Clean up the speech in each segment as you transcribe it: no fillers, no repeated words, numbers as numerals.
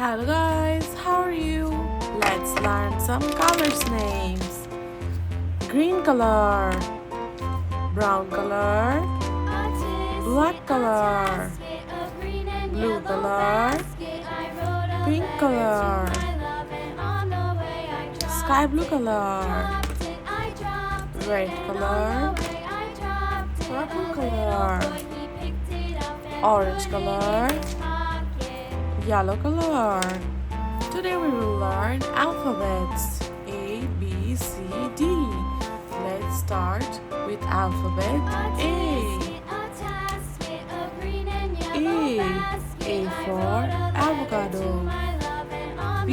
Hello guys, how are you? Let's learn some colors names. Green color, brown color, black color, blue color, pink color, sky blue color, red color, purple color, orange color, yellow color. Today we will learn alphabets A, B, C, D. Let's start with alphabet A. A for avocado. B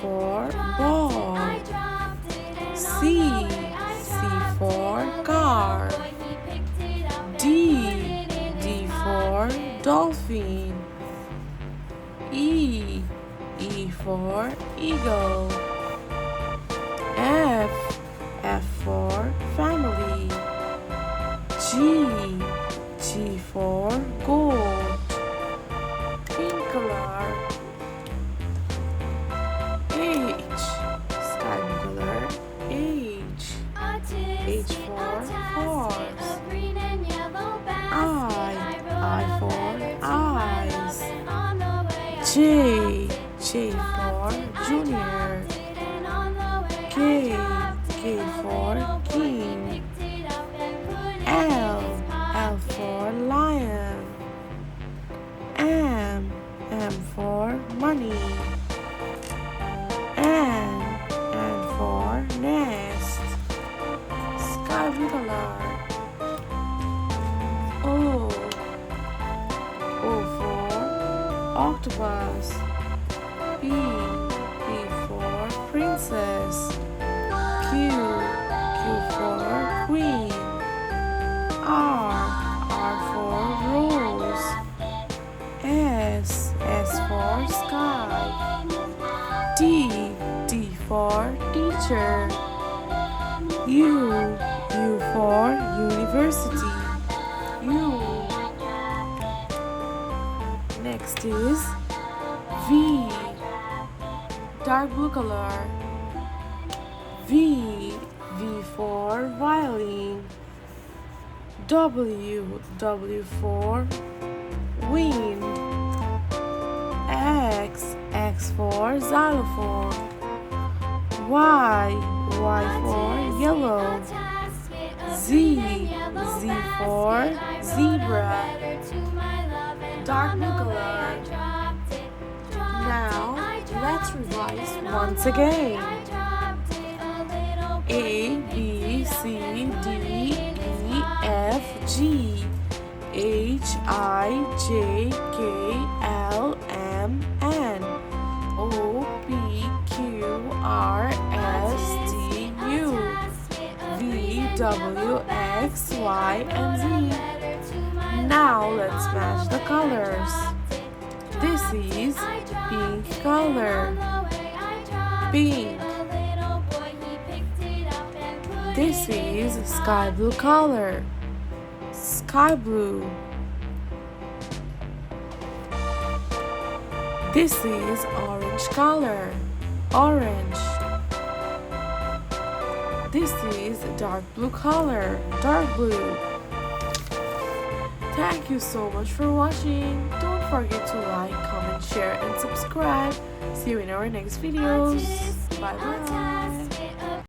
for ball. C for car. D for dolphin. E for eagle. F for family. G for gold. Pink color. H, sky blue color. H for horse. I for eyes. J for junior. K for king. L for lion. M for money. N for nest. Sky blue color. O for octopus. P for princess. Q for queen. R for rose. S for sky. T for teacher. U for university. Next is V, dark blue color. V for violin. W for wind. X for xylophone. Y for yellow. Z for zebra. Dark blue color. Now let's revise once again. A, B, C, D, E, F, G, H, I, J, K, L, M, N, O, P, Q, R, S, T, U, V, W, X, Y, and Z. Now let's match the colors. This is pink color. Pink. This is sky blue color. Sky blue. This is orange color. Orange. This is dark blue color. Dark blue. Thank you so much for watching. Don't forget to like, comment, share, and subscribe. See you in our next videos. Bye bye.